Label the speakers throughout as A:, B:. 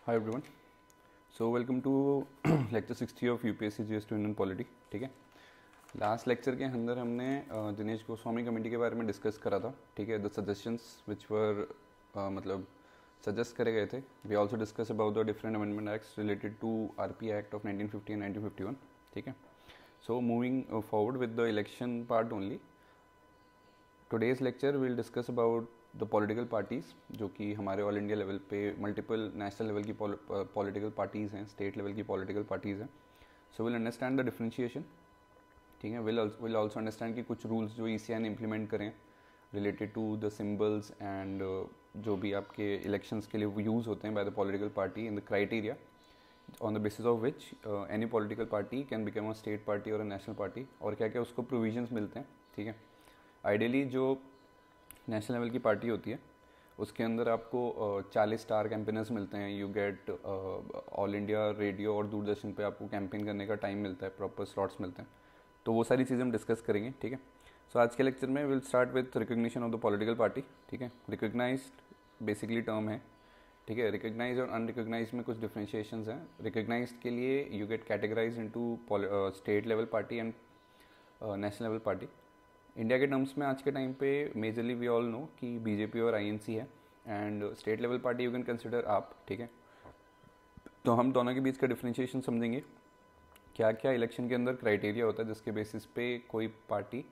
A: Hi everyone. So welcome to lecture 60 of UPSC GS two Indian polity. ठीक है, last lecture के अंदर हमने दिनेश गोस्वामी कमेटी के बारे में डिस्कस करा था। ठीक है, द सजेशंस विच वर मतलब सजेस्ट करे गए थे। We also discuss about the different amendment acts related to RP act of 1950 and 1951। ठीक है, so moving forward with the election part only, today's lecture will discuss about the political parties, जो कि हमारे all India level पे multiple national level की political parties हैं, state level की political parties हैं। So will understand the differentiation. ठीक है, विल ऑल्सो अंडरस्टैंड कि कुछ रूल्स जो ईसीआई ने इम्प्लीमेंट करें related to the symbols and जो भी आपके इलेक्शंस के लिए वो यूज़ होते हैं by the political party in the criteria on the basis of which any political party can become a state party और अ नेशनल पार्टी, और क्या क्या उसको प्रोविजंस मिलते हैं। ठीक है, आइडियली जो नेशनल लेवल की पार्टी होती है उसके अंदर आपको 40 स्टार कैंपेनर्स मिलते हैं। You get all India radio और दूरदर्शन पे आपको कैंपेन करने का टाइम मिलता है, प्रॉपर स्लॉट्स मिलते हैं। तो वो सारी चीज़ें हम डिस्कस करेंगे। ठीक है, सो आज के लेक्चर में will start with recognition of the political party. ठीक है, रिकग्नाइज बेसिकली टर्म है। ठीक है, रिकग्नाइज और अनरिकग्नाइज में कुछ डिफ्रेंशिएशंस हैं। रिकग्नाइज के लिए you get categorise into state level party and national level party. India के टर्म्स में आज के टाइम पे मेजरली वी ऑल नो कि बीजेपी और आईएनसी है, and state level party you can consider आप। ठीक है, तो हम दोनों के बीच का डिफरेंशिएशन समझेंगे, क्या क्या इलेक्शन के अंदर क्राइटेरिया होता है जिसके बेसिस पे कोई पार्टी,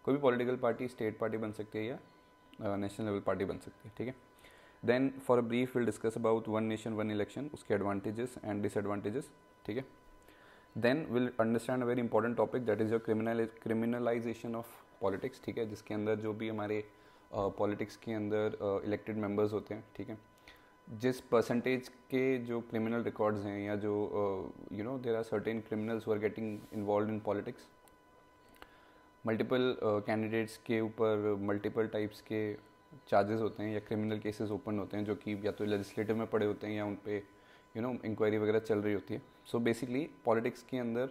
A: कोई भी पॉलिटिकल पार्टी स्टेट पार्टी बन सकती है या नेशनल लेवल पार्टी बन सकती है। ठीक है, then for a brief will discuss about one nation one election, उसके एडवांटेजेस एंड डिसएडवांटेजेस। ठीक है, then will understand a very important topic that is your criminalisation of politics. ठीक है, जिसके अंदर जो भी हमारे पॉलिटिक्स के अंदर इलेक्टेड मेंबर्स होते हैं, ठीक है, जिस परसेंटेज के जो क्रिमिनल रिकॉर्ड्स हैं या जो you know there are certain criminals who are getting involve in politics, multiple candidates के ऊपर मल्टीपल टाइप्स के चार्जेस होते हैं या क्रिमिनल केसेस ओपन होते हैं जो कि या तो लेजिस्लेटिव में पड़े होते हैं या उन पे यू नो इंक्वायरी वगैरह चल रही होती है। सो बेसिकली पॉलिटिक्स के अंदर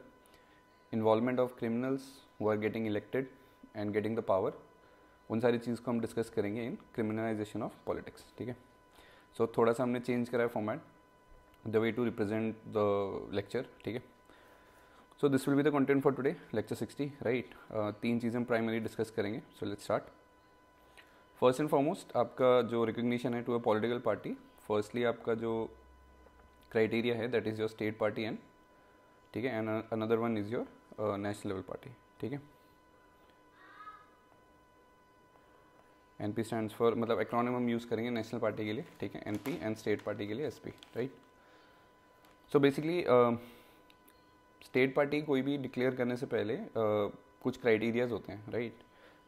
A: involvement of criminals who are getting elected and getting the power, उन सारी चीज़ को हम डिस्कस करेंगे इन क्रिमिनलाइजेशन ऑफ पॉलिटिक्स। ठीक है, सो थोड़ा सा हमने चेंज करा है format, the way to represent the lecture. ठीक है, so this will be the content for today lecture 60। Right, तीन चीज़ें हम प्राइमरी डिस्कस करेंगे। So let's start. First and foremost आपका जो रिकग्निशन है to a political party, firstly आपका जो क्राइटेरिया है that is your state party and, ठीक है, and another one is your national level party. ठीक है, एनपी स्टैंड्स फॉर, मतलब एक्रोनिम हम यूज़ करेंगे नेशनल पार्टी के लिए। ठीक है, एनपी, एंड स्टेट पार्टी के लिए SP. Right, so basically state party कोई भी डिक्लेयर करने से पहले कुछ क्राइटेरियाज होते हैं। Right,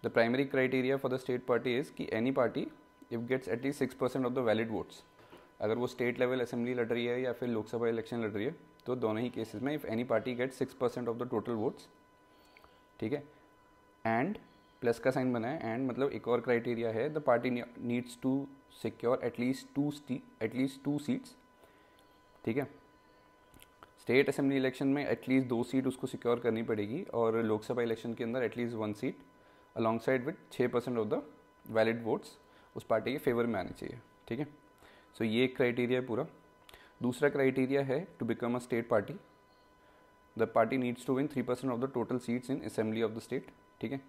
A: the primary criteria for the state party is कि any party if gets at least 6% of the valid votes, अगर वो स्टेट लेवल असेंबली लड़ रही है या फिर लोकसभा इलेक्शन लड़ रही है, तो दोनों ही केसेस में if any party gets 6% of the total votes, ठीक है, एंड प्लस का साइन बना है, एंड मतलब एक और क्राइटेरिया है, the party needs to secure at least two seats. ठीक है, स्टेट असेंबली इलेक्शन में एटलीस्ट 2 सीट उसको सिक्योर करनी पड़ेगी, और लोकसभा इलेक्शन के अंदर at least 1 seat alongside with 6% of the valid votes उस पार्टी के फेवर में आनी चाहिए। ठीक है, सो ये एक क्राइटेरिया है पूरा। दूसरा क्राइटेरिया है to become a state party, the party needs to win 3% of the total seats in assembly of the state. ठीक है,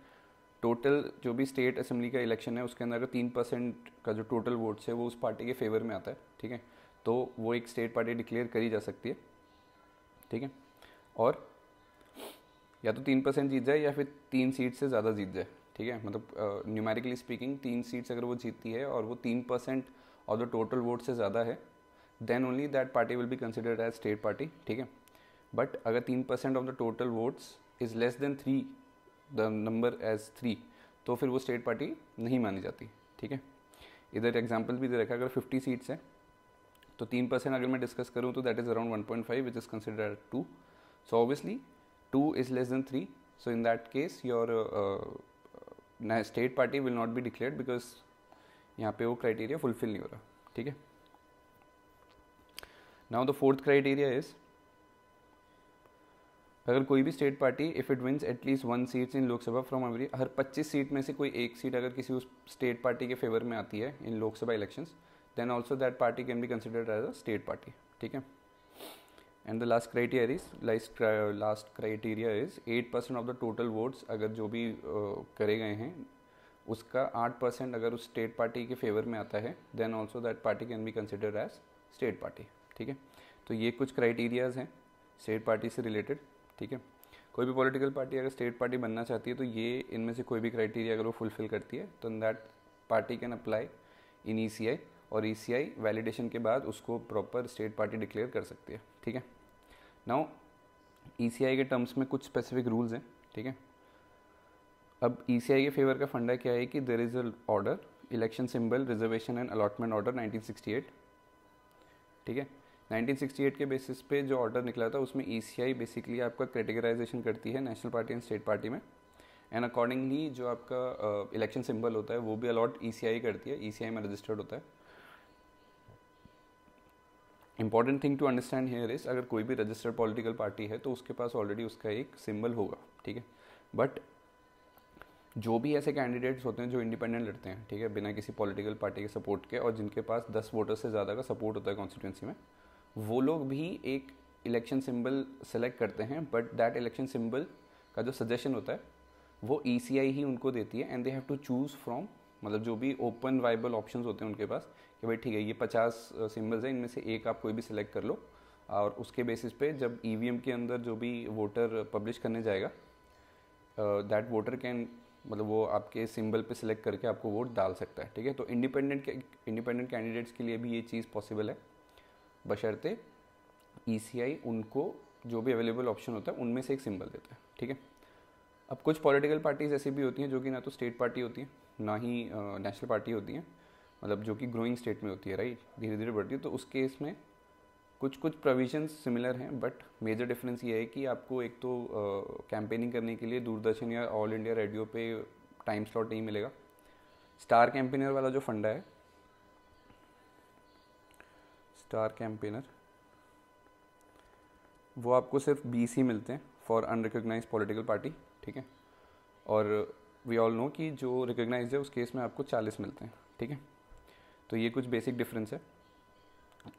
A: टोटल जो भी स्टेट असेंबली का इलेक्शन है उसके अंदर अगर 3% का जो टोटल वोट्स है वो उस पार्टी के फेवर में आता है, ठीक है, तो वो एक स्टेट पार्टी डिक्लेयर करी जा सकती है। ठीक है, और या तो 3% जीत जाए या फिर 3 सीट से ज़्यादा जीत जाए। ठीक है, मतलब न्यूमेरिकली स्पीकिंग 3 सीट्स अगर वो जीतती है और वो 3% ऑफ द टोटल वोट से ज़्यादा है, then only that party will be considered as state party. ठीक है, बट अगर 3% of the total votes is less than 3, the number as 3, तो फिर वो स्टेट पार्टी नहीं मानी जाती। ठीक है, इधर एग्जाम्पल भी दे रखा है, अगर 50 सीट्स हैं तो 3% अगर मैं डिस्कस करूँ तो that is around 1.5 which is considered 2। So obviously 2 is less than 3, so in that case your state party will not be declared because यहाँ पे वो क्राइटेरिया फुलफिल नहीं हो रहा। ठीक है, now the fourth criteria is, अगर कोई भी state party if it wins at least 1 seats in Lok Sabha from every, हर 25 सीट में से कोई एक सीट अगर किसी उस स्टेट पार्टी के फेवर में आती है in Lok Sabha elections, then also that party can be considered as a state party. ठीक है। And the last criteria is 8% of the total votes अगर जो भी करे गए हैं उसका 8% अगर उस स्टेट पार्टी के फेवर में आता है then also that party can be considered as state party. ठीक है, तो ये कुछ क्राइटेरियाज हैं स्टेट पार्टी से रिलेटेड। ठीक है, कोई भी पॉलिटिकल पार्टी अगर स्टेट पार्टी बनना चाहती है तो ये इनमें से कोई भी क्राइटेरिया अगर वो फुलफिल करती है तो that party can apply in ECI, और ECI वैलिडेशन के बाद उसको प्रॉपर स्टेट पार्टी डिक्लेयर कर सकती है। ठीक है, नाउ ECI के टर्म्स में कुछ स्पेसिफिक रूल्स हैं। ठीक है, अब ECI के फेवर का फंडा क्या है कि there is a order election symbol reservation and allotment order 1968। ठीक है, 1968 के बेसिस पे जो ऑर्डर निकला था उसमें ECI बेसिकली आपका कैटेगराइजेशन करती है national party and state party में, एंड अकॉर्डिंगली जो आपका इलेक्शन सिंबल होता है वो भी अलॉट ECI करती है, ECI में रजिस्टर्ड होता है। Important thing to understand here is अगर कोई भी रजिस्टर्ड पॉलिटिकल पार्टी है तो उसके पास ऑलरेडी उसका एक सिंबल होगा। ठीक है, बट जो भी ऐसे कैंडिडेट्स होते हैं जो इंडिपेंडेंट लड़ते हैं, ठीक है, बिना किसी पॉलिटिकल पार्टी के सपोर्ट के, और जिनके पास 10 वोटर से ज़्यादा का सपोर्ट होता है कॉन्स्टिट्यूंसी में, वो लोग भी एक इलेक्शन सिंबल सेलेक्ट करते हैं, बट दैट इलेक्शन सिंबल का जो सजेशन होता है वो ECI ही उनको देती है, and they have to choose from, मतलब जो भी ओपन वाइबल ऑप्शंस होते हैं उनके पास कि भाई ठीक है ये 50 सिंबल्स हैं, इनमें से एक आप कोई भी सिलेक्ट कर लो, और उसके बेसिस पे जब EVM के अंदर जो भी वोटर पब्लिश करने जाएगा दैट वोटर कैन, मतलब वो आपके सिंबल पे सिलेक्ट करके आपको वोट डाल सकता है। ठीक है, तो इंडिपेंडेंट कैंडिडेट्स के लिए भी ये चीज़ पॉसिबल है, बशर्ते ECI उनको जो भी अवेलेबल ऑप्शन होता है उनमें से एक सिंबल देता है। ठीक है, अब कुछ पॉलिटिकल पार्टीज ऐसी भी होती हैं जो कि ना तो स्टेट पार्टी होती हैं ना ही नेशनल पार्टी होती हैं, मतलब जो कि ग्रोइंग स्टेट में होती है, राइट, धीरे धीरे बढ़ती है। तो उस केस में कुछ प्रोविजंस सिमिलर हैं, बट मेजर डिफरेंस ये है कि आपको एक तो कैंपेनिंग करने के लिए दूरदर्शन या ऑल इंडिया रेडियो पे टाइम स्लॉट नहीं मिलेगा। स्टार कैंपेनर वाला जो फंडा है, स्टार कैंपेनर, वो आपको सिर्फ 20 ही मिलते हैं फॉर अनरिकग्नाइज पॉलिटिकल पार्टी। ठीक है, और वी ऑल नो कि जो रिकग्नाइज है उस केस में आपको 40 मिलते हैं। ठीक है, तो ये कुछ बेसिक डिफरेंस है।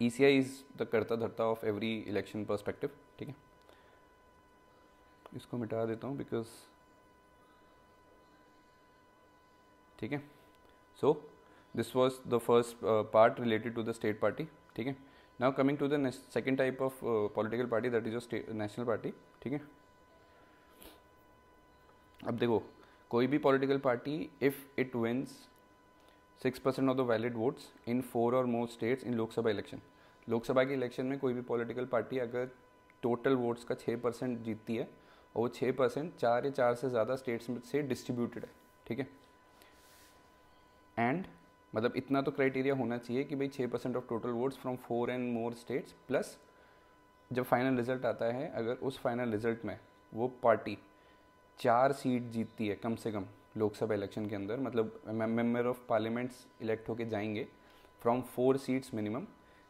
A: ECI इज द करता धरता ऑफ एवरी इलेक्शन पर्सपेक्टिव। ठीक है, इसको मिटा देता हूँ बिकॉज, ठीक है, so this was the first part related to the state party. ठीक है, now coming to the second type of political party that is a national party. ठीक है, अब देखो कोई भी political party if it wins 6% of the valid votes in 4 और more states in Lok Sabha election, Lok Sabha के इलेक्शन में कोई भी पॉलिटिकल पार्टी अगर टोटल वोट्स का 6% जीतती है और वो 6% 4 या 4 से ज़्यादा स्टेट्स में से डिस्ट्रीब्यूटेड है। ठीक है, एंड मतलब इतना तो क्राइटेरिया होना चाहिए कि भाई 6% of total votes from 4 and more states, plus जब फाइनल रिजल्ट आता है अगर उस फाइनल रिजल्ट में वो पार्टी 4 सीट जीतती है कम से कम लोकसभा इलेक्शन के अंदर, मतलब मेंबर ऑफ पार्लियामेंट्स इलेक्ट होके जाएंगे from 4 seats minimum,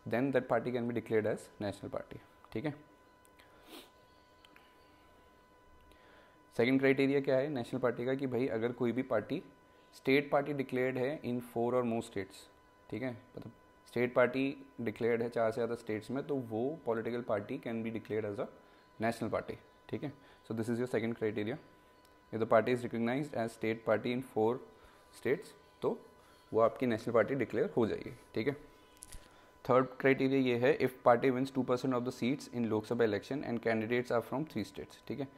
A: then that party can be declared as national party. ठीक है, सेकंड क्राइटेरिया क्या है नेशनल पार्टी का कि भाई अगर कोई भी पार्टी स्टेट पार्टी डिक्लेयर्ड है इन 4 और मोर स्टेट्स, ठीक है, मतलब स्टेट पार्टी डिक्लेयर्ड है 4 से ज़्यादा स्टेट्स में, तो वो political party can be declared as a national party. ठीक है, so this is your second criteria. If the party is recognised as state party in 4 states तो वो आपकी नेशनल पार्टी डिक्लेयर हो जाएगी। ठीक है, थर्ड क्राइटेरिया ये है if party wins 2% of the seats in Lok Sabha election and candidates are from 3 states. ठीक है,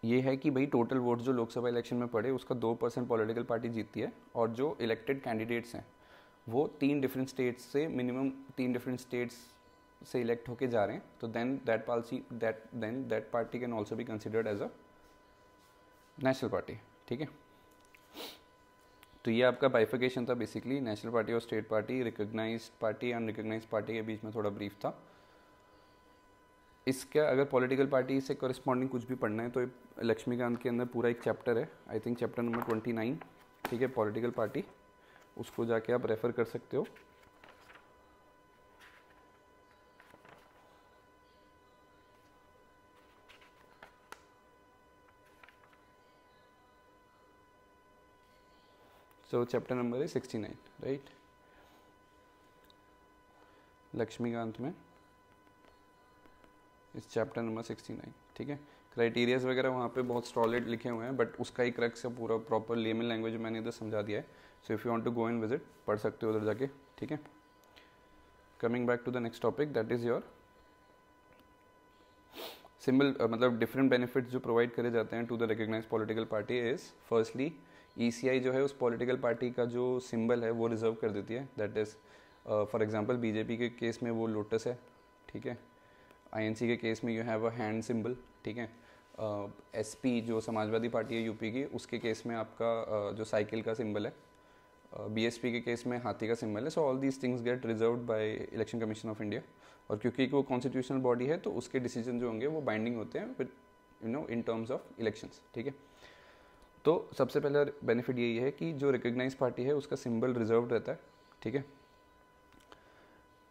A: ये है कि भाई टोटल वोट जो लोकसभा इलेक्शन में पड़े उसका 2% पॉलिटिकल पार्टी जीतती है, और जो इलेक्टेड कैंडिडेट्स हैं वो 3 डिफरेंट स्टेट्स से, मिनिमम 3 डिफरेंट स्टेट्स से इलेक्ट होके जा रहे हैं, तो then that party can also be considered as a national party. ठीक है, तो ये आपका बाइफिकेशन था बेसिकली नेशनल पार्टी और स्टेट पार्टी, रिकग्नाइज्ड पार्टी और अनरिकग्नाइज्ड पार्टी के बीच में थोड़ा ब्रीफ था। इसका अगर पॉलिटिकल पार्टी से कॉरेस्पॉन्डिंग कुछ भी पढ़ना है तो लक्ष्मीकांत के अंदर पूरा एक चैप्टर है, आई थिंक चैप्टर नंबर 29, ठीक है, पॉलिटिकल पार्टी, उसको जाके आप रेफर कर सकते हो। सो चैप्टर नंबर है 69, राइट। लक्ष्मीकांत में इस चैप्टर नंबर 69, ठीक है। क्राइटेरियाज वगैरह वहाँ पे बहुत सॉलिड लिखे हुए हैं, बट उसका ही क्रक्स है पूरा प्रॉपर लेमन लैंग्वेज मैंने इधर समझा दिया है। So if you want to go and visit, पढ़ सकते हो उधर जाके, ठीक है। Coming back to the next topic, that is your symbol, मतलब डिफरेंट बेनिफिट्स जो प्रोवाइड करे जाते हैं to the recognise political party is firstly ECI जो है उस पॉलिटिकल पार्टी का जो सिंबल है वो रिजर्व कर देती है। That is for example BJP के केस में वो लोटस है, ठीक है। INC के केस में you have a hand symbol, ठीक है। SP जो समाजवादी पार्टी है यूपी की, उसके केस में आपका जो साइकिल का सिंबल है। BSP के केस में हाथी का सिंबल है। So all these things get reserved by election commission of India, और क्योंकि वो कॉन्स्टिट्यूशनल बॉडी है तो उसके डिसीजन जो होंगे वो बाइंडिंग होते हैं with in terms of elections, ठीक है। तो सबसे पहला बेनिफिट यही है कि जो रिकग्नाइज पार्टी है उसका सिंबल रिजर्व रहता है, ठीक है।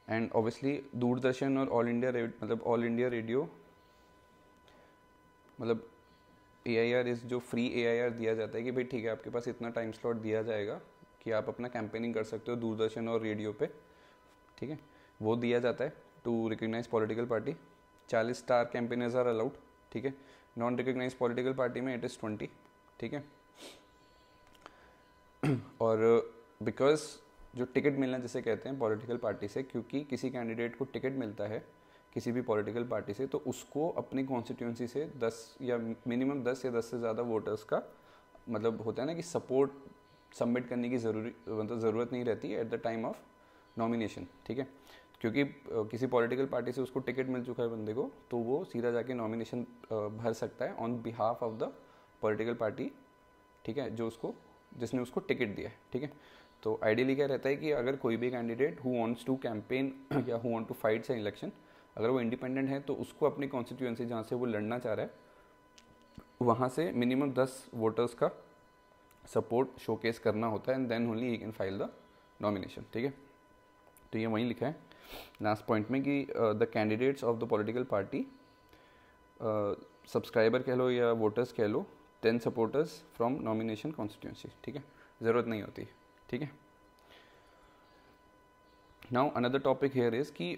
A: एंड ऑब्वियसली दूरदर्शन और ऑल इंडिया रेडियो मतलब AIR इस जो फ्री AIR दिया जाता है कि भाई ठीक है आपके पास इतना टाइम स्लॉट दिया जाएगा कि आप अपना कैंपेनिंग कर सकते हो दूरदर्शन और रेडियो पे, ठीक है। वो दिया जाता है to recognise political party. 40 star campaigners are allowed, ठीक है। नॉन रिकग्नाइज पॉलिटिकल पार्टी में इट इज़ 20, ठीक है। और बिकॉज जो टिकट मिलना जिसे कहते हैं पॉलिटिकल पार्टी से, क्योंकि किसी कैंडिडेट को टिकट मिलता है किसी भी पॉलिटिकल पार्टी से तो उसको अपनी कॉन्स्टिट्यूंसी से 10 या मिनिमम 10 या 10 से ज़्यादा वोटर्स का मतलब होता है ना कि सपोर्ट सबमिट करने की ज़रूरत नहीं रहती है at the time of nomination, ठीक है। क्योंकि किसी पॉलिटिकल पार्टी से उसको टिकट मिल चुका है बंदे को, तो वो सीधा जाके नॉमिनेशन भर सकता है on behalf of the political party, ठीक है, जिसने उसको टिकट दिया है, ठीक है। तो आइडियली क्या रहता है कि अगर कोई भी candidate who wants to campaign या हु वांट टू फाइट से इलेक्शन, अगर वो इंडिपेंडेंट है तो उसको अपनी कॉन्स्टिट्यूएंसी जहाँ से वो लड़ना चाह रहा है वहाँ से मिनिमम 10 वोटर्स का सपोर्ट शोकेस करना होता है, एंड देन ओनली ही कैन फाइल द नॉमिनेशन, ठीक है। तो ये वहीं लिखा है लास्ट पॉइंट में कि the candidates of the political party, subscriber कह लो या वोटर्स कह लो, 10 सपोर्टर्स फ्रॉम नॉमिनेशन कॉन्स्टिट्यूएंसी, ठीक है, ज़रूरत नहीं होती, ठीक है। Now another topic here is कि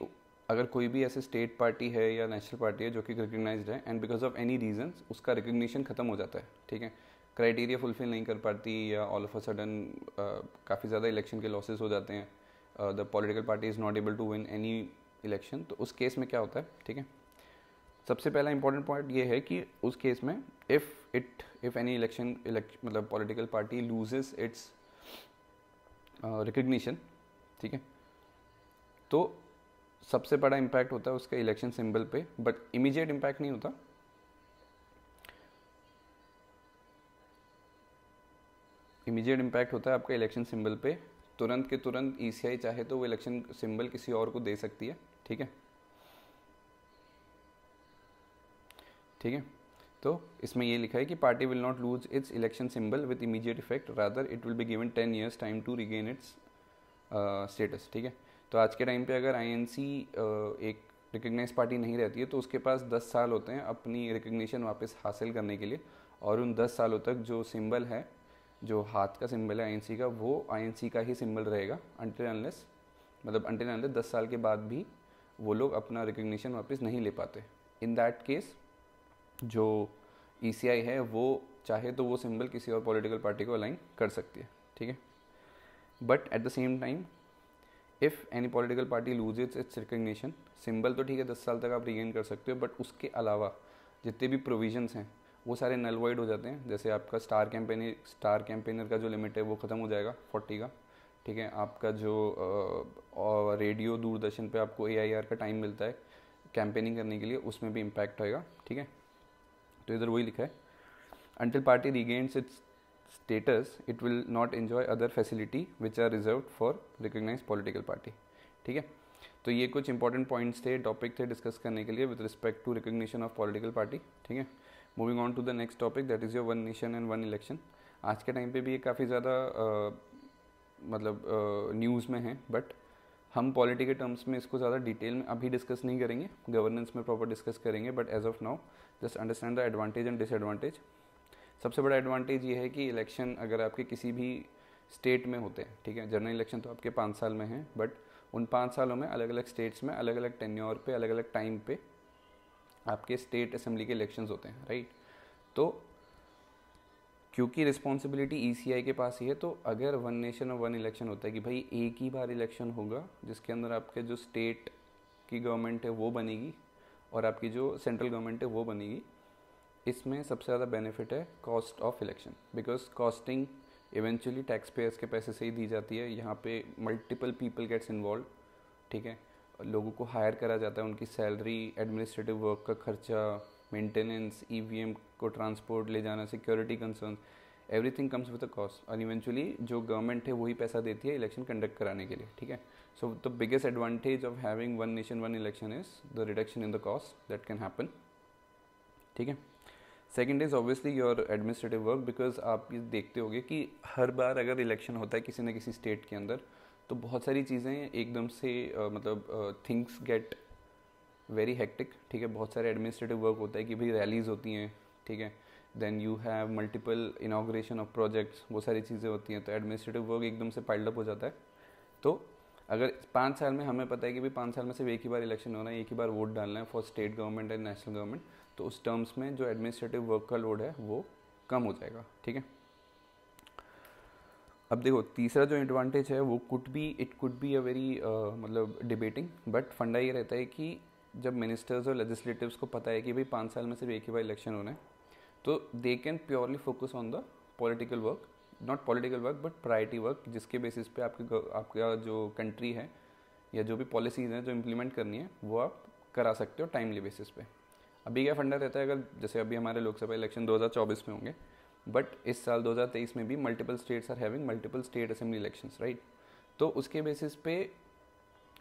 A: अगर कोई भी ऐसे स्टेट पार्टी है या नेशनल पार्टी है जो कि रिकग्नाइज्ड है and because of any reason उसका रिकग्निशन खत्म हो जाता है, ठीक है, क्राइटेरिया फुलफिल नहीं कर पाती या ऑल ऑफ अ सडन काफ़ी ज़्यादा इलेक्शन के लॉसेस हो जाते हैं, the political party is not able to win any election, तो उस केस में क्या होता है, ठीक है। सबसे पहला इंपॉर्टेंट पॉइंट ये है कि उस केस में इफ़ एनी इलेक्शन मतलब political party loses it's recognition, ठीक है, तो सबसे बड़ा इम्पैक्ट होता है उसके इलेक्शन सिंबल पे, बट इमीडिएट इम्पैक्ट नहीं होता। इमीडिएट इम्पैक्ट होता है आपका इलेक्शन सिंबल पे, तुरंत के तुरंत ECI चाहे तो वो इलेक्शन सिंबल किसी और को दे सकती है, ठीक है, ठीक है। तो इसमें ये लिखा है कि party will not lose its election symbol with immediate effect, rather it will be given 10 years time to regain its status, ठीक है। तो आज के टाइम पे अगर INC एक रिकग्नाइज पार्टी नहीं रहती है तो उसके पास 10 साल होते हैं अपनी रिकग्निशन वापस हासिल करने के लिए, और उन 10 सालों तक जो सिंबल है, जो हाथ का सिंबल है INC का, वो INC का ही सिंबल रहेगा अंटिल अनलेस 10 साल के बाद भी वो लोग अपना रिकग्निशन वापस नहीं ले पाते। इन दैट केस जो ECI है वो चाहे तो वो सिंबल किसी और पॉलिटिकल पार्टी को अलाइन कर सकती है, ठीक है। But at the same time if any political party loses it's recognition symbol, तो ठीक है 10 साल तक आप रिगेन कर सकते हो, बट उसके अलावा जितने भी प्रोविजंस हैं वो सारे नल वॉइड हो जाते हैं। जैसे आपका स्टार कैंपेनर का जो लिमिट है वो ख़त्म हो जाएगा 40 का, ठीक है। आपका जो रेडियो दूरदर्शन पे आपको AIR का टाइम मिलता है कैंपेनिंग करने के लिए, उसमें भी इम्पैक्ट होएगा, ठीक है। तो इधर वही लिखा है, until party regains its status it will not enjoy other facility which are reserve for recognise political party, ठीक है। तो ये कुछ इंपॉर्टेंट पॉइंट्स थे, टॉपिक थे डिस्कस करने के लिए with respect to recognition of political party, ठीक है। Moving on to the next topic that is your one nation and one election. आज के टाइम पे भी ये काफ़ी ज़्यादा न्यूज़ में है, बट हम पॉलिटी के टर्म्स में इसको ज़्यादा डिटेल में अभी डिस्कस नहीं करेंगे, गवर्नेंस में प्रॉपर डिस्कस करेंगे, but as of now just understand the advantage and disadvantage. सबसे बड़ा एडवांटेज ये है कि इलेक्शन अगर आपके किसी भी स्टेट में होते हैं, ठीक है, जनरल इलेक्शन तो आपके 5 साल में है, बट उन 5 सालों में अलग अलग स्टेट्स में अलग अलग टेन्योर पे अलग अलग टाइम पे आपके स्टेट असेंबली के इलेक्शंस होते हैं, राइट। तो क्योंकि रिस्पॉन्सिबिलिटी ईसीआई के पास ही है, तो अगर वन नेशन और वन इलेक्शन होता है कि भाई एक ही बार इलेक्शन होगा जिसके अंदर आपके जो स्टेट की गवर्नमेंट है वो बनेगी और आपकी जो सेंट्रल गवर्नमेंट है वो बनेगी, इसमें सबसे ज़्यादा बेनिफिट है cost of election, because costing eventually tax payers के पैसे से ही दी जाती है। यहाँ पे मल्टीपल पीपल गेट्स इन्वॉल्व, ठीक है, लोगों को हायर करा जाता है, उनकी सैलरी, एडमिनिस्ट्रेटिव वर्क का खर्चा, मेंटेनेंस, ईवीएम को ट्रांसपोर्ट ले जाना, security concern, everything comes with a cost, और इवेंचुअली जो गवर्नमेंट है वही पैसा देती है इलेक्शन कंडक्ट कराने के लिए, ठीक है। So the biggest advantage of having one nation one election is the reduction in the cost that can happen, ठीक है। Second is obviously your administrative work, because आप ये देखते होगे कि हर बार अगर इलेक्शन होता है किसी न किसी स्टेट के अंदर, तो बहुत सारी चीज़ें एकदम से मतलब थिंग्स गेट वेरी हेक्टिक, ठीक है। बहुत सारे एडमिनिस्ट्रेटिव वर्क होता है कि भाई रैलीज़ होती हैं, ठीक है, then you have multiple inauguration of projects, वो सारी चीज़ें होती हैं, तो एडमिनिस्ट्रेटिव वर्क एकदम से पाइल्ड अप हो जाता है। तो अगर 5 साल में हमें पता है कि भाई 5 साल में सिर्फ एक ही बार इलेक्शन होना है, एक ही बार वोट डालना है for state government and national government, तो उस टर्म्स में जो एडमिनिस्ट्रेटिव वर्क का लोड है वो कम हो जाएगा, ठीक है। अब देखो तीसरा जो एडवांटेज है वो it could be a very मतलब डिबेटिंग, बट फंडा ये रहता है कि जब मिनिस्टर्स और लेजिस्लेटिव्स को पता है कि भाई 5 साल में सिर्फ एक ही बार इलेक्शन होना है, तो they can purely focus on the political work, not political work but priority work, जिसके बेसिस पे आपका जो कंट्री है या जो भी पॉलिसीज़ हैं जो इम्प्लीमेंट करनी है वो आप करा सकते हो टाइमली बेसिस पे। अभी क्या फंडा रहता है, अगर जैसे अभी हमारे लोकसभा इलेक्शन 2024 में होंगे, बट इस साल 2023 में भी multiple states are having multiple state assembly elections, right. तो उसके बेसिस पे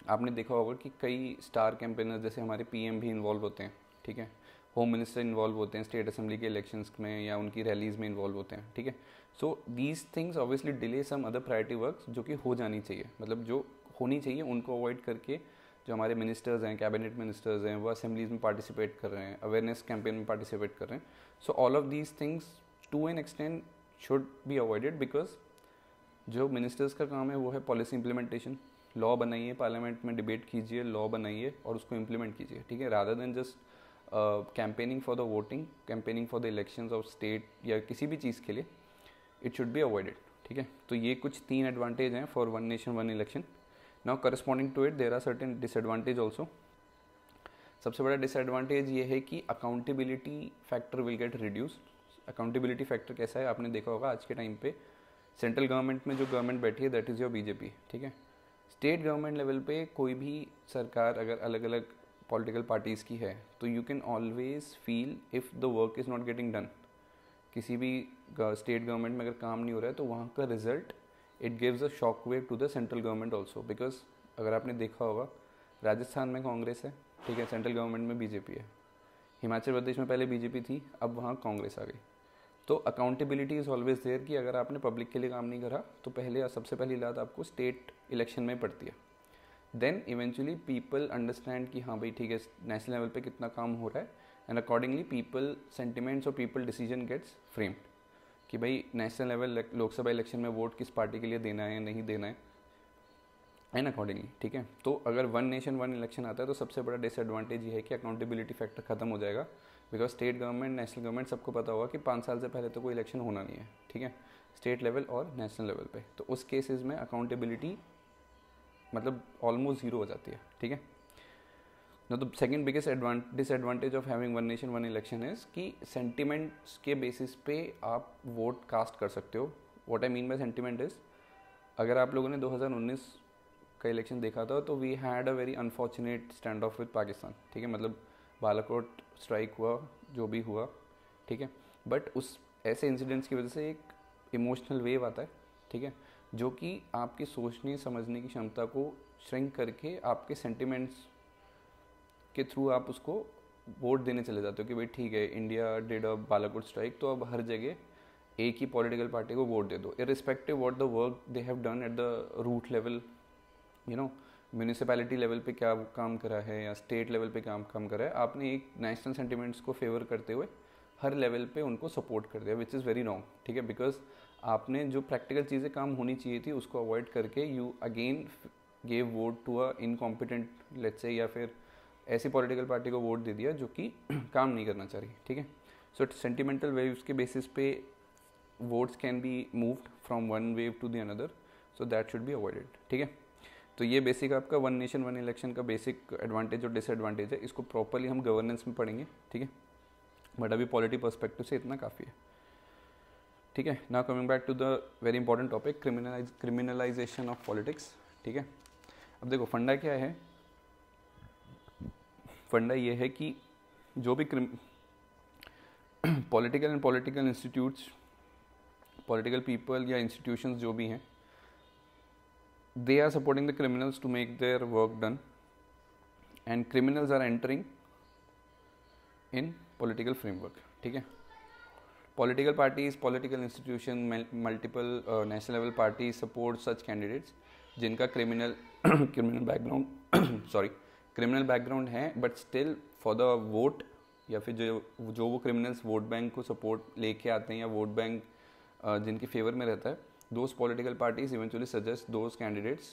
A: आपने देखा होगा कि कई स्टार कैंपेनर जैसे हमारे पीएम भी इन्वॉल्व होते हैं, ठीक है, होम मिनिस्टर इन्वॉल्व होते हैं स्टेट असेंबली के इलेक्शंस में या उनकी रैलीज में इन्वॉल्व होते हैं, ठीक है। So these things obviously delay some other priority works जो कि हो जानी चाहिए, मतलब जो होनी चाहिए उनको अवॉइड करके जो हमारे मिनिस्टर्स हैं, कैबिनेट मिनिस्टर्स हैं, वो असेंबलीज में पार्टिसिपेट कर रहे हैं, अवेयरनेस कैंपेन में पार्टिसिपेट कर रहे हैं। So all of these things to an extent should be avoided, because जो मिनिस्टर्स का काम है वो है पॉलिसी इंप्लीमेंटेशन, लॉ बनाइए, पार्लियामेंट में डिबेट कीजिए, लॉ बनाइए और उसको इम्प्लीमेंट कीजिए, ठीक है, rather than just campaigning for the voting, campaigning for the elections of state या किसी भी चीज़ के लिए, इट शुड बी अवॉइडेड, ठीक है। तो ये कुछ 3 एडवांटेज हैं for one nation one election. Now corresponding to it there are certain disadvantage also. सबसे बड़ा डिसएडवांटेज ये है कि accountability factor will get reduced. Accountability factor कैसा है, आपने देखा होगा आज के टाइम पे सेंट्रल गवर्नमेंट में जो गवर्नमेंट बैठी है दैट इज़ योर बीजेपी, ठीक है। स्टेट गवर्नमेंट लेवल पे कोई भी सरकार अगर अलग अलग पॉलिटिकल पार्टीज़ की है, तो you can always feel if the work is not getting done. किसी भी स्टेट गवर्नमेंट में अगर काम नहीं हो रहा है तो वहाँ का result it gives a shock wave to the central government also, because अगर आपने देखा होगा राजस्थान में कांग्रेस है, ठीक है, सेंट्रल गवर्नमेंट में बीजेपी है, हिमाचल प्रदेश में पहले बीजेपी थी, अब वहाँ कांग्रेस आ गई। तो अकाउंटेबिलिटी इज़ ऑलवेज देयर कि अगर आपने पब्लिक के लिए काम नहीं करा तो पहले सबसे पहली लात आपको स्टेट इलेक्शन में पड़ती है। देन इवेंचुअली पीपल अंडरस्टैंड कि हाँ भाई ठीक है नेशनल लेवल पे कितना काम हो रहा है, एंड अकॉर्डिंगली पीपल सेंटिमेंट्स और पीपल डिसीजन गेट्स फ्रेम्ड कि भाई नेशनल लेवल लोकसभा इलेक्शन में वोट किस पार्टी के लिए देना है या नहीं देना है, एंड अकॉर्डिंगली, ठीक है। तो अगर वन नेशन वन इलेक्शन आता है तो सबसे बड़ा डिसएडवांटेज ये है कि अकाउंटेबिलिटी फैक्टर खत्म हो जाएगा, because state government national government सबको पता होगा कि 5 साल से पहले तो कोई इलेक्शन होना नहीं है, ठीक है, स्टेट लेवल और नेशनल लेवल पे। तो उस केसेस में अकाउंटेबिलिटी मतलब ऑलमोस्ट ज़ीरो हो जाती है, ठीक है। ना तो second biggest disadvantage of having one nation one election is कि सेंटिमेंट्स के बेसिस पे आप वोट कास्ट कर सकते हो। What I mean by sentiment is, अगर आप लोगों ने 2019 का इलेक्शन देखा था तो we had a very unfortunate stand off with Pakistan, ठीक है, मतलब बालाकोट स्ट्राइक हुआ जो भी हुआ, ठीक है, बट उस ऐसे इंसिडेंट्स की वजह से एक इमोशनल वेव आता है, ठीक है, जो कि आपकी सोचने समझने की क्षमता को श्रिंक करके आपके सेंटिमेंट्स के थ्रू आप उसको वोट देने चले जाते हो कि भाई ठीक है India did a Balakot strike, तो अब हर जगह एक ही पॉलिटिकल पार्टी को वोट दे दो, irrespective what the work they have done at the root level, you know municipality level पे क्या काम करा है या स्टेट लेवल पे काम करा है, आपने एक नेशनल सेंटिमेंट्स को फेवर करते हुए हर लेवल पे उनको सपोर्ट कर दिया, विच इज़ वेरी रॉन्ग, ठीक है, बिकॉज आपने जो प्रैक्टिकल चीज़ें काम होनी चाहिए थी उसको अवॉइड करके you again gave vote to a incompetent let's say, या फिर ऐसी पॉलिटिकल पार्टी को वोट दे दिया जो कि काम नहीं करना चाह रही, ठीक है. सो सेंटिमेंटल वेव्स के बेसिस पे votes can be moved from one wave to the another, so that should be avoided, ठीक है. तो ये बेसिक आपका वन नेशन वन इलेक्शन का बेसिक एडवांटेज और डिसएडवांटेज है. इसको प्रॉपरली हम गवर्नेंस में पढ़ेंगे, ठीक है, बट अभी पॉलिटी पर्सपेक्टिव से इतना काफ़ी है, ठीक है. Now coming back to the very important topic, criminalisation of politics, ठीक है. अब देखो फंडा क्या है. फंडा ये है कि जो भी political and political institutes, political people या इंस्टीट्यूशंस जो भी हैं, they are supporting the criminals to make their work done, and criminals are entering in political framework, ठीक है. Political parties, political institution, multiple national level parties support such candidates जिनका criminal background है, but still for the vote, या फिर जो वो criminals vote bank को support लेके आते हैं या वोट बैंक जिनके फेवर में रहता है, those political parties eventually suggest those candidates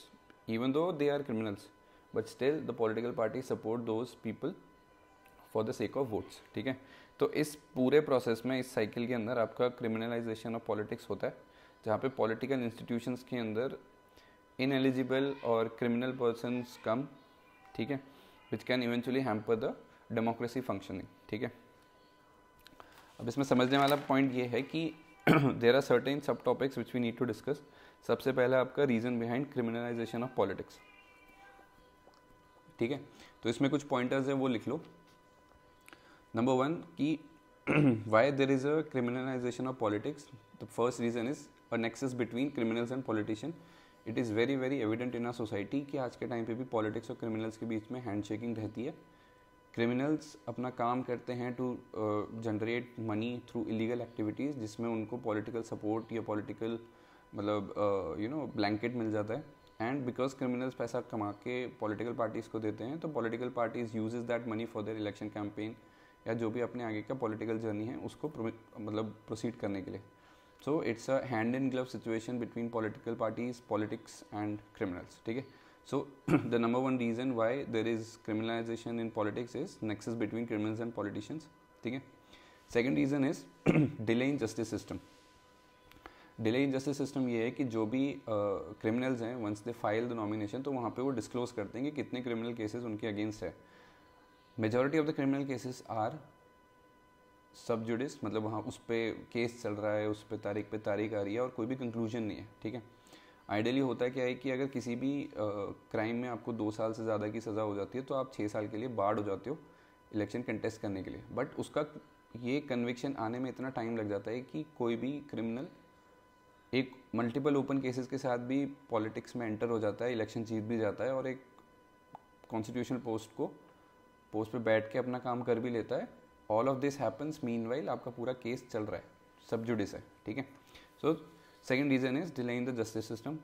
A: even though they are criminals, but still the political parties support those people for the sake of votes, ठीक है. तो इस पूरे प्रोसेस में, इस साइकिल के अंदर आपका क्रिमिनलाइजेशन ऑफ पॉलिटिक्स होता है, जहाँ पे पॉलिटिकल इंस्टीट्यूशंस के अंदर इनएलिजिबल और क्रिमिनल पर्सन्स कम, ठीक है, which can eventually hamper the democracy functioning, ठीक है. अब इसमें समझने वाला पॉइंट ये है कि there are certain subtopics which we need to discuss. सबसे पहला आपका reason behind criminalisation of politics, ठीक है. तो इसमें कुछ पॉइंटर्स हैं, वो लिख लो. नंबर 1 कि why there is a criminalization of politics. The first reason is a nexus between criminals and politician. It is very very evident in our society कि आज के टाइम पे भी पॉलिटिक्स और क्रिमिनल्स के बीच में हैंडशेकिंग रहती है. क्रिमिनल्स अपना काम करते हैं to generate money through illegal activities, जिसमें उनको पॉलिटिकल सपोर्ट या पॉलिटिकल मतलब ब्लैंकेट मिल जाता है. एंड बिकॉज क्रिमिनल्स पैसा कमा के पॉलिटिकल पार्टीज़ को देते हैं, तो political parties uses that money for their election campaign या जो भी अपने आगे का पॉलिटिकल जर्नी है उसको मतलब प्रोसीड करने के लिए. So it's a hand in glove situation between political parties, politics and criminals, ठीक है. So the number one reason why there is criminalization in politics is nexus between criminals and politicians, ठीक है. Second reason is delay in justice system. Delay in justice system ये है कि जो भी criminals हैं, once they file the nomination, तो वहाँ पे वो disclose करते हैं कि कितने criminal cases उनके against है. Majority of the criminal cases are sub judice, मतलब वहाँ उस पर केस चल रहा है, उस पर तारीख आ रही है और कोई भी कंक्लूजन नहीं है, ठीक है. आइडियली होता है क्या है कि अगर किसी भी क्राइम में आपको 2 साल से ज़्यादा की सज़ा हो जाती है तो आप 6 साल के लिए बार्ड हो जाते हो इलेक्शन कंटेस्ट करने के लिए. बट उसका ये कन्विक्शन आने में इतना टाइम लग जाता है कि कोई भी क्रिमिनल एक मल्टीपल ओपन केसेस के साथ भी पॉलिटिक्स में एंटर हो जाता है, इलेक्शन जीत भी जाता है और एक कॉन्स्टिट्यूशनल पोस्ट पे बैठ के अपना काम कर भी लेता है. All of this happens meanwhile आपका पूरा केस चल रहा है, सब जुडिस है, ठीक है. सो second reason is delay in the justice system.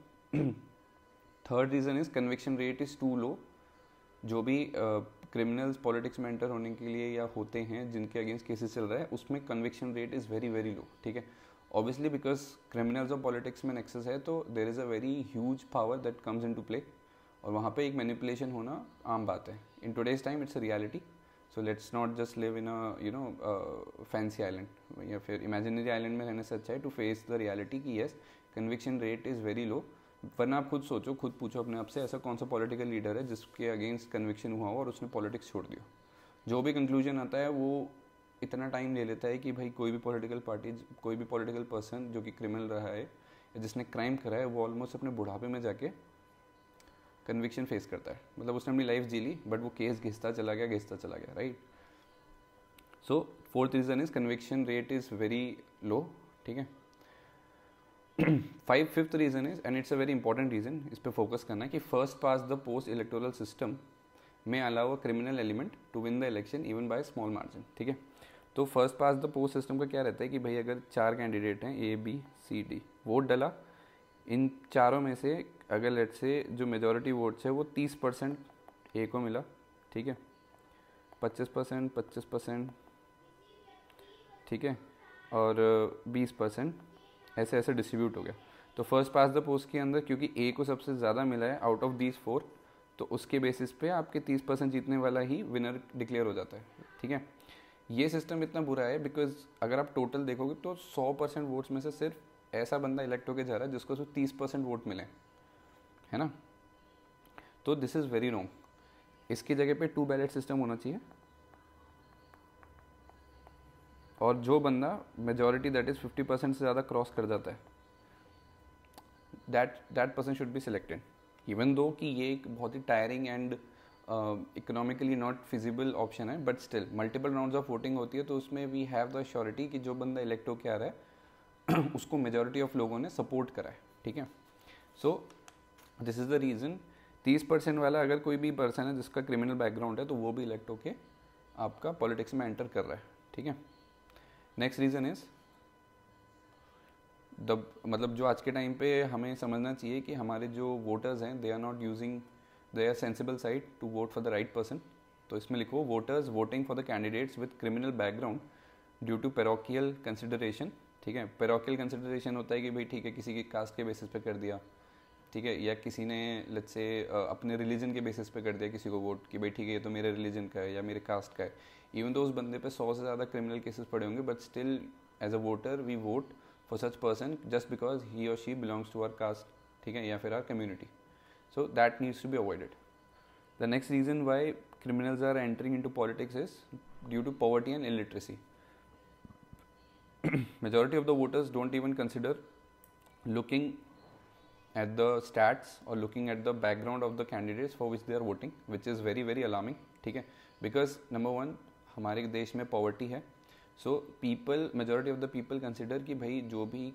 A: Third reason is conviction rate is too low. जो भी criminals politics में enter होने के लिए या होते हैं जिनके अगेंस्ट केसेस चल रहा है, उसमें conviction rate is very very low, ठीक है. Obviously because criminals और politics में nexus है, तो there is a very huge power that comes into play और वहाँ पे एक manipulation होना आम बात है. In today's time it's a reality. So let's not just live in a fancy island या फिर imaginary island में रहने से अच्छा है to face the reality कि yes conviction rate is very low. वरना आप खुद सोचो, खुद पूछो अपने आप से, ऐसा कौन सा पॉलिटिकल लीडर है जिसके अगेंस्ट कन्विक्शन हुआ हो और उसने पॉलिटिक्स छोड़ दिया. जो भी कंक्लूजन आता है वो इतना टाइम ले लेता है कि भाई कोई भी पॉलिटिकल पार्टी, कोई भी पॉलिटिकल पर्सन जो कि क्रिमिनल रहा है या जिसने क्राइम करा है, वो ऑलमोस्ट अपने बुढ़ापे में जाके कन्विक्शन फेस करता है. मतलब उसने अपनी लाइफ जी ली बट वो केस घिसता चला गया, right. So fourth reason is conviction rate is very low, ठीक है. Fifth reason is, and it's a very important reason, इस पर फोकस करना है कि first past the post electoral system में allow a criminal element to win the election even by small margin, ठीक है. तो first past the post system का क्या रहता है कि भाई अगर 4 कैंडिडेट हैं A, B, C, D, vote डला, इन चारों में से अगर लेट से जो मेजॉरिटी वोट्स है वो 30% ए को मिला, ठीक है, 25%, ठीक है, और 20% ऐसे डिस्ट्रीब्यूट हो गया. तो फर्स्ट पास द पोस्ट के अंदर क्योंकि ए को सबसे ज़्यादा मिला है आउट ऑफ दीज 4, तो उसके बेसिस पे आपके 30% जीतने वाला ही विनर डिक्लेयर हो जाता है, ठीक है। ये सिस्टम इतना बुरा है बिकॉज अगर आप टोटल देखोगे तो 100% वोट्स में से सिर्फ ऐसा बंदा इलेक्ट होकर जा रहा है जिसको सिर्फ 30% वोट मिले, है ना। तो दिस इज़ वेरी रॉन्ग। इसकी जगह पे 2 बैलेट सिस्टम होना चाहिए, और जो बंदा मेजॉरिटी दैट इज़ 50% से ज़्यादा क्रॉस कर जाता है, that person should be selected. Even though कि ये एक बहुत ही tiring and economically not feasible option है, but still multiple rounds of voting होती है, तो उसमें वी हैव द श्योरिटी कि जो बंदा इलेक्ट होके आ रहा है उसको मेजॉरिटी ऑफ लोगों ने सपोर्ट करा है, ठीक है। So this is the reason 30% वाला अगर कोई भी पर्सन है जिसका क्रिमिनल बैकग्राउंड है तो वो भी इलेक्ट होके आपका पॉलिटिक्स में एंटर कर रहा है, ठीक है। नेक्स्ट रीज़न इज़ मतलब जो आज के टाइम पे हमें समझना चाहिए कि हमारे जो वोटर्स हैं they are not using they are sensible side to vote for the right person. तो इसमें लिखो voters voting for the candidates with criminal background due to parochial consideration, ठीक है। पैरोकियल कंसिडरेशन होता है कि भाई ठीक है किसी की कास्ट के बेसिस पे कर दिया, ठीक है, या किसी ने लेट्स से अपने रिलीजन के बेसिस पे कर दिया किसी को वोट कि भाई ठीक है ये तो मेरे रिलीजन का है या मेरे कास्ट का है। इवन तो उस बंदे पे 100 से ज़्यादा क्रिमिनल केसेस पड़े होंगे, but still as a voter we vote for such person just because he और she belongs to our caste, ठीक है, या फिर our community. So that needs to be avoided. The next reason why criminals are entering into politics is due to poverty and illiteracy. Majority of the voters don't even consider looking at the stats or looking at the background of the candidates for which they are voting, which is very very alarming, ठीक है। because number one हमारे देश में poverty है, so people majority of the people consider कि भाई जो भी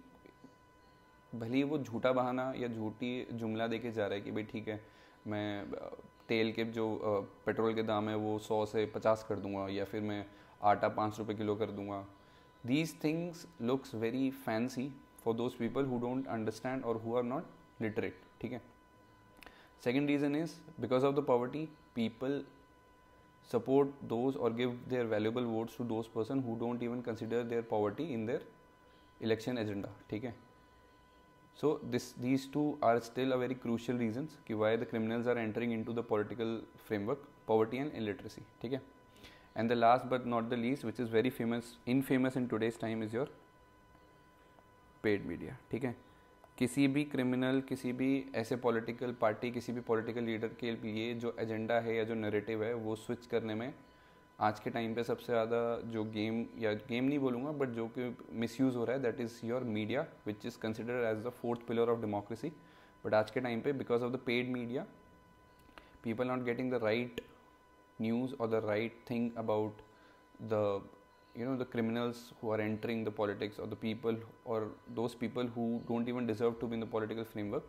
A: भले वो झूठा बहाना या झूठी जुमला देके जा रहा है कि भाई ठीक है मैं तेल के जो पेट्रोल के दाम है वो 100 से 50 कर दूंगा, या फिर मैं आटा 5 रुपये किलो कर दूंगा। These things looks very fancy for those people who don't understand और हु आर नॉट लिटरेट, ठीक है। Second reason is because of the poverty people support those or give their valuable votes to those person who don't even consider their poverty in their election agenda, ठीक है। So these two are still a very crucial reasons कि why the criminals are entering into the political framework, poverty and illiteracy, ठीक है। And the last but not the least, which is very infamous in today's time, is your paid media, ठीक है। किसी भी criminal, किसी भी ऐसे political party, किसी भी पॉलिटिकल लीडर के लिए जो एजेंडा है या जो नैरेटिव है वो स्विच करने में आज के टाइम पे सबसे ज़्यादा जो गेम नहीं बोलूँगा बट जो कि मिसयूज़ हो रहा है that is your media, which is considered as the 4th pillar of democracy. But आज के टाइम पे because of the paid media people not getting the right news और the right thing about the the criminals who are entering the politics, or the people or those people who don't even deserve to be in the political framework,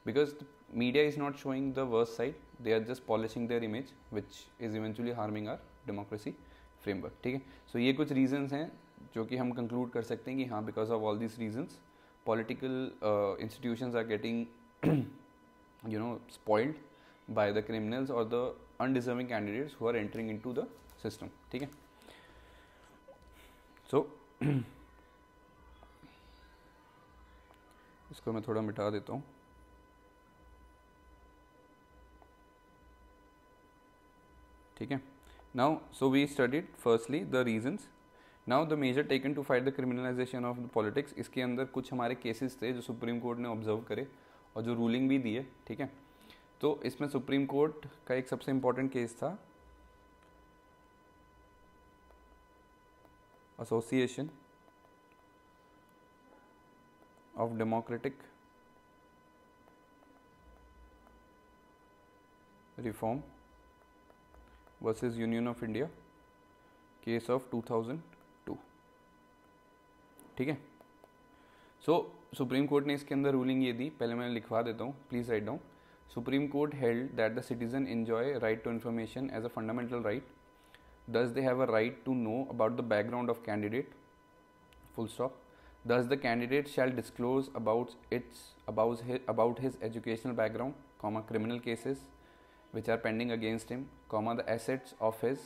A: because the media is not showing the worst side, they are just polishing their image which is eventually harming our democracy framework, ठीक है। So ये कुछ reasons हैं जो कि हम conclude कर सकते हैं कि हाँ because of all these reasons political institutions are getting spoiled by the criminals or the undeserving candidates who are entering into the system, ठीक है। सो इसको मैं थोड़ा मिटा देता हूँ, ठीक है। Now so we studied firstly the reasons, now the measure taken to fight the criminalisation of the politics. इसके अंदर कुछ हमारे केसेस थे जो सुप्रीम कोर्ट ने ऑब्जर्व करे और जो रूलिंग भी दी है, ठीक है। तो इसमें सुप्रीम कोर्ट का एक सबसे इम्पॉर्टेंट केस था Association of Democratic Reform versus Union of India, case of 2002, ठीक है। सो सुप्रीम कोर्ट ने इसके अंदर रूलिंग ये दी, पहले मैं लिखवा देता हूँ, please write down. Supreme court held that the citizen enjoy right to information as a fundamental right, thus they have a right to know about the background of candidate, full stop. Thus the candidate shall disclose about his educational background, comma, criminal cases which are pending against him, comma, the assets of his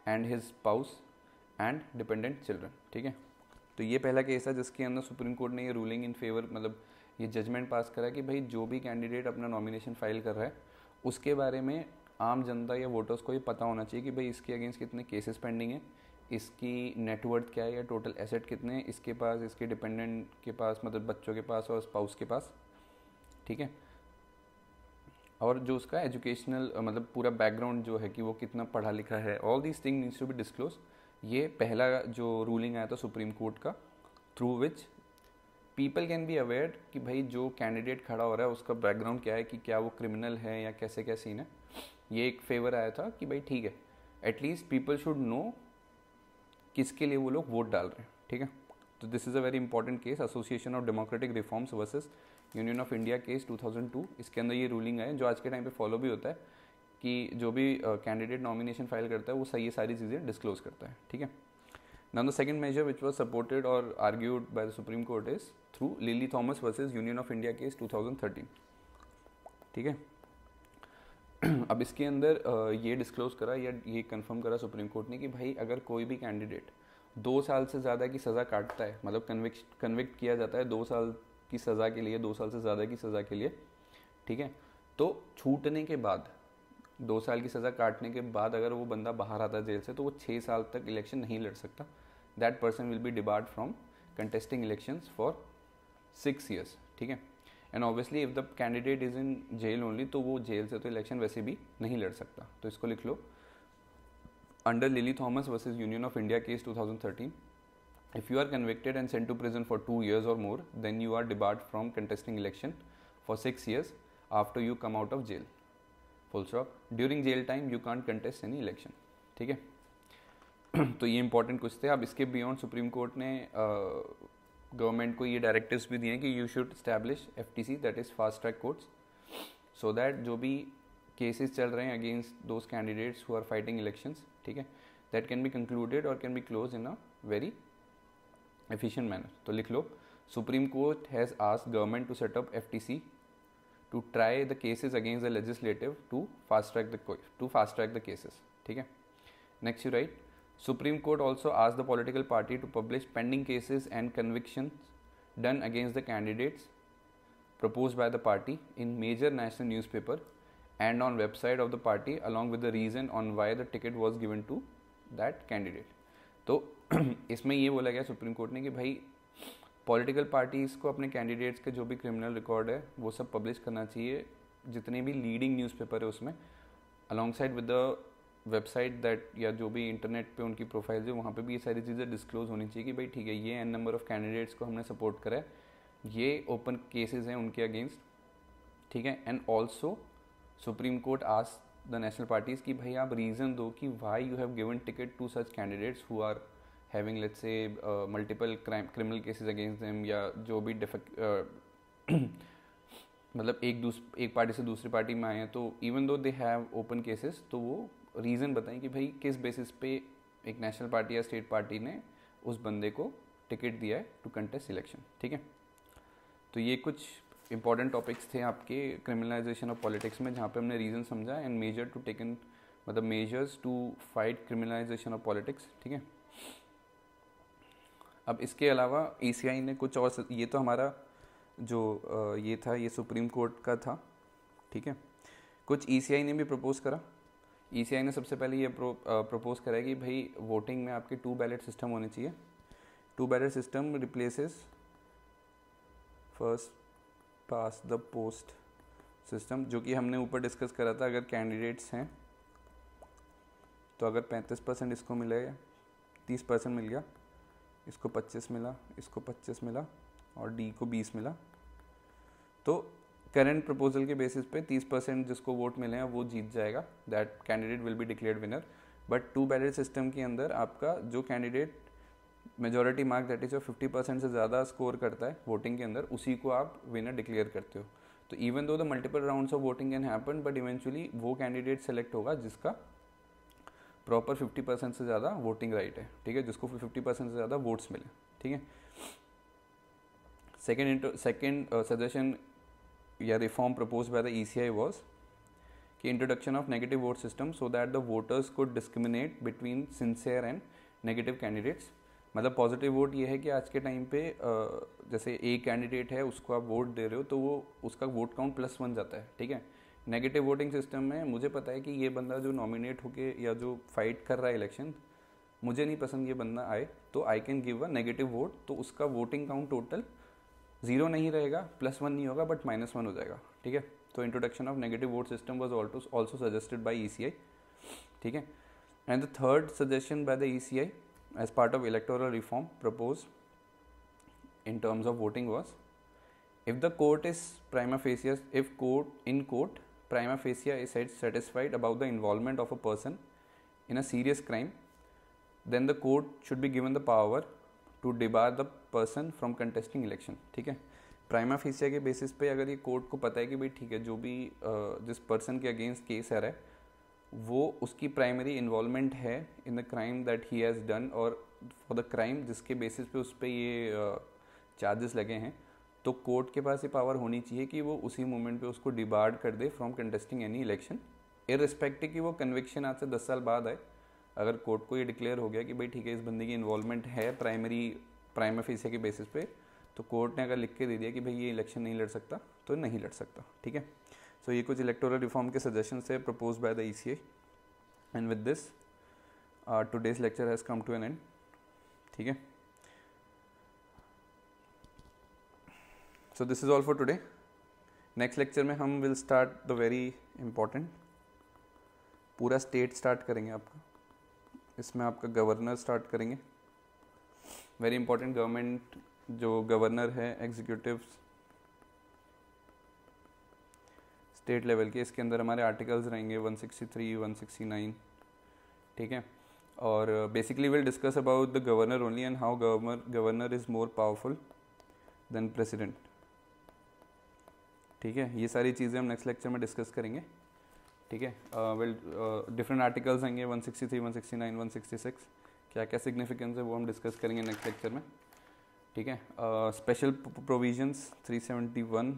A: and his spouse and dependent children, ठीक है। तो ये पहला case है जिसके अंदर supreme court ने ये रूलिंग इन फेवर मतलब ये जजमेंट पास करा कि भाई जो भी कैंडिडेट अपना नॉमिनेशन फाइल कर रहा है उसके बारे में आम जनता या वोटर्स को ये पता होना चाहिए कि भाई इसके अगेंस्ट कितने केसेस पेंडिंग है, इसकी नेटवर्थ क्या है या टोटल एसेट कितने हैं इसके पास, इसके डिपेंडेंट के पास मतलब बच्चों के पास और स्पाउस के पास, ठीक है। और जो उसका एजुकेशनल मतलब पूरा बैकग्राउंड जो है कि वो कितना पढ़ा लिखा है, all these thing needs to be disclose. ये पहला जो रूलिंग आया था सुप्रीम कोर्ट का, through which people can be aware कि भाई जो कैंडिडेट खड़ा हो रहा है उसका बैकग्राउंड क्या है, कि क्या वो क्रिमिनल है या कैसे क्या सीन है। ये एक फेवर आया था कि भाई ठीक है, एटलीस्ट पीपल शुड नो किसके लिए वो लोग वोट डाल रहे हैं, ठीक है। तो this is a very important case, association of democratic reforms versus union of India case 2002। इसके अंदर ये रूलिंग है जो आज के टाइम पे फॉलो भी होता है कि जो भी कैंडिडेट नॉमिनेशन फाइल करता है वो सही सारी चीज़ें डिस्क्लोज करता है, ठीक है। Now the second measure which was supported और argued by the supreme court is through Lily Thomas versus union of India case 2013, ठीक है। अब इसके अंदर ये डिस्क्लोज करा या ये कंफर्म करा सुप्रीम कोर्ट ने कि भाई अगर कोई भी कैंडिडेट 2 साल से ज़्यादा की सज़ा काटता है, मतलब कन्विक्ट किया जाता है 2 साल की सज़ा के लिए, 2 साल से ज़्यादा की सज़ा के लिए, ठीक है, तो छूटने के बाद 2 साल की सज़ा काटने के बाद अगर वो बंदा बाहर आता है जेल से तो वो 6 साल तक इलेक्शन नहीं लड़ सकता। That person will be debarred from contesting elections for 6 years, ठीक है। And obviously if the candidate is in jail only, तो वो जेल से तो इलेक्शन वैसे भी नहीं लड़ सकता। तो इसको लिख लो, under Lily Thomas versus union of India case 2013, if you are convicted and sent to prison for 2 years or more, then you are debarred from contesting election for 6 years after you come out of jail, full stop. During jail time you can't contest any election, ठीक है। तो ये important कुछ थे। अब इसके beyond supreme court ने government को ये डायरेक्टिव्स भी दिए हैं कि you should establish FTC, that is fast track courts, so that जो भी केसेस चल रहे हैं against those candidates who are fighting elections, ठीक है, दैट कैन बी कंक्लूडेड और can be close in a very efficient manner. तो लिख लो, supreme court has asked government to set up FTC to try the cases against the legislative to fast track the cases, ठीक है। Next you write, supreme court also asked the political party to publish pending cases and convictions done against the candidates proposed by the party in major national newspaper and on website of the party along with the reason on why the ticket was given to that candidate. तो इसमें ये बोला गया supreme court ने कि भाई political parties को अपने कैंडिडेट्स के जो भी क्रिमिनल रिकॉर्ड है वो सब पब्लिश करना चाहिए, जितने भी लीडिंग न्यूज़पेपर है उसमें, along side with the website that, या जो भी इंटरनेट पे उनकी प्रोफाइल्स है वहाँ पे भी ये सारी चीज़ें डिस्क्लोज होनी चाहिए कि भाई ठीक है ये n नंबर ऑफ कैंडिडेट्स को हमने सपोर्ट करा है, ये ओपन केसेस हैं उनके अगेंस्ट, ठीक है। And also supreme court asked the national parties कि भाई आप रीज़न दो कि why you have given ticket to such candidates who are having let's say multiple criminal cases against them, या जो भी मतलब एक पार्टी से दूसरी पार्टी में आए हैं, तो even though they have open cases, तो वो रीज़न बताएं कि भाई किस बेसिस पे एक नेशनल पार्टी या स्टेट पार्टी ने उस बंदे को टिकट दिया है टू कंटेस्ट इलेक्शन, ठीक है। तो ये कुछ इंपॉर्टेंट टॉपिक्स थे आपके क्रिमिनलाइजेशन ऑफ पॉलिटिक्स में, जहाँ पे हमने रीज़न समझा एंड मेजर टू टेकन मतलब measures to fight criminalisation of politics, ठीक है। अब इसके अलावा ECI ने कुछ और, ये तो हमारा जो ये था ये सुप्रीम कोर्ट का था, ठीक है। कुछ ECI ने भी प्रपोज करा। ECI ने सबसे पहले ये प्रपोज करा कि भाई वोटिंग में आपके 2 बैलेट सिस्टम होने चाहिए। 2 ballot system replaces first past the post system, जो कि हमने ऊपर डिस्कस करा था। अगर कैंडिडेट्स हैं तो अगर 35% इसको मिलेगा, 30% मिल गया, इसको 25 मिला, इसको 25 मिला और D को 20 मिला, तो करंट प्रपोजल के बेसिस पे 30% जिसको वोट मिले हैं वो जीत जाएगा, that candidate will be declared winner. But 2 ballot system के अंदर आपका जो candidate majority mark that is 50% से ज़्यादा स्कोर करता है वोटिंग के अंदर, उसी को आप विनर डिक्लेयर करते हो। तो even though the multiple rounds of voting can happen, but eventually वो कैंडिडेट सेलेक्ट होगा जिसका प्रॉपर 50% से ज़्यादा वोटिंग राइट है, ठीक है, जिसको 50% से ज़्यादा वोट्स मिले, ठीक है। सेकेंड सजेशन या reform proposed by the ECI was कि introduction of negative vote system so that the voters could discriminate between sincere and negative candidates मतलब पॉजिटिव वोट ये है कि आज के टाइम पे जैसे एक कैंडिडेट है उसको आप वोट दे रहे हो तो वो उसका वोट काउंट +1 जाता है, ठीक है। नेगेटिव वोटिंग सिस्टम में मुझे पता है कि ये बंदा जो नॉमिनेट होके या जो फाइट कर रहा है इलेक्शन, मुझे नहीं पसंद ये बंदा आए, तो I can give a negative vote, तो उसका वोटिंग काउंट टोटल 0 नहीं रहेगा, +1 नहीं होगा, बट -1 हो जाएगा, ठीक है। तो introduction of negative vote system was also suggested by ECI, ठीक है। And the third suggestion bye the ECI as part of electoral reform proposed in terms of voting was, if the court is prima facie, if court in court prima facie is satisfied about the involvement of a person in a serious crime, then the court should be given the power to debar the person from contesting election, ठीक है। Prima fascia के basis पे अगर ये court को पता है कि भाई ठीक है, जो भी जिस पर्सन के अगेंस्ट केस आ रहा है वो उसकी प्राइमरी इन्वॉल्वमेंट है in the crime that he has done, और फॉर द क्राइम जिसके बेसिस पे उस पर ये चार्जेस लगे हैं, तो कोर्ट के पास ये पावर होनी चाहिए कि वो उसी मोमेंट पे उसको डिबार्ड कर दे from contesting any election, irrespective कि वो कन्विक्शन आज से 10 साल बाद आए। अगर कोर्ट को ये डिक्लेयर हो गया कि भाई ठीक है, इस बंदे की इन्वॉल्वमेंट है प्राइमा फेसिया के बेसिस पे, तो कोर्ट ने अगर लिख के दे दिया कि भाई ये इलेक्शन नहीं लड़ सकता, तो नहीं लड़ सकता, ठीक है। सो ये कुछ इलेक्टोरल रिफॉर्म के सजेशन है propose by the ECI, and with this today's lecture has come to an end, ठीक है। So this is all for today. Next lecture में हम will start the very important, पूरा state start करेंगे आपका, इसमें आपका गवर्नर स्टार्ट करेंगे, वेरी इंपॉर्टेंट। गवर्नमेंट जो गवर्नर है एग्जीक्यूटिव स्टेट लेवल के, इसके अंदर हमारे आर्टिकल्स रहेंगे 163, 169, ठीक है। और basically will discuss about the governor only and how governor is more powerful than president, ठीक है। ये सारी चीज़ें हम नेक्स्ट लेक्चर में डिस्कस करेंगे, ठीक है। डिफरेंट आर्टिकल्स आएंगे 163, 169, 166, क्या क्या सिग्निफिकेंस है वो हम डिस्कस करेंगे नेक्स्ट लेक्चर में, ठीक है। स्पेशल प्रोविजंस 371,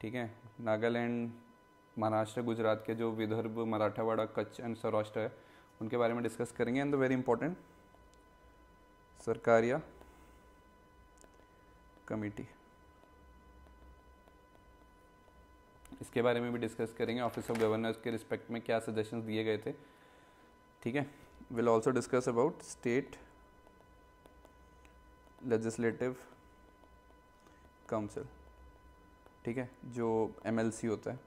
A: ठीक है। नागालैंड, महाराष्ट्र, गुजरात के जो विदर्भ, मराठावाड़ा, कच्छ एंड सौराष्ट्र है, उनके बारे में डिस्कस करेंगे। And the very important Sarkaria committee, इसके बारे में भी डिस्कस करेंगे। ऑफिस ऑफ गवर्नर्स के रिस्पेक्ट में क्या सजेशंस दिए गए थे, ठीक है। Will also discuss about state legislative council, ठीक है, जो MLC होता है।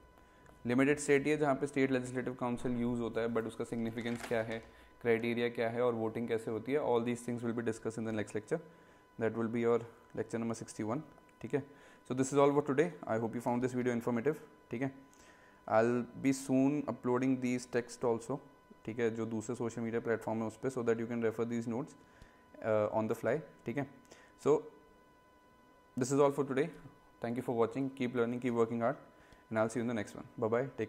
A: लिमिटेड स्टेट ये जहाँ पे स्टेट लेजिस्लेटिव काउंसिल यूज़ होता है, बट उसका सिग्निफिकेंस क्या है, क्राइटेरिया क्या है और वोटिंग कैसे होती है, all these things will be discuss in the next lecture, that will be your lecture number 61, ठीक है। So this is all for today, I hope you found this video informative, ठीक है। I will be soon uploading these text also, ठीक है, जो दूसरे social media platform है उस पर, so that you can refer these notes on the fly, ठीक है। So this is all for today, thank you for watching, keep learning, keep working hard, and I'll see you in the next one. Bye bye, take care.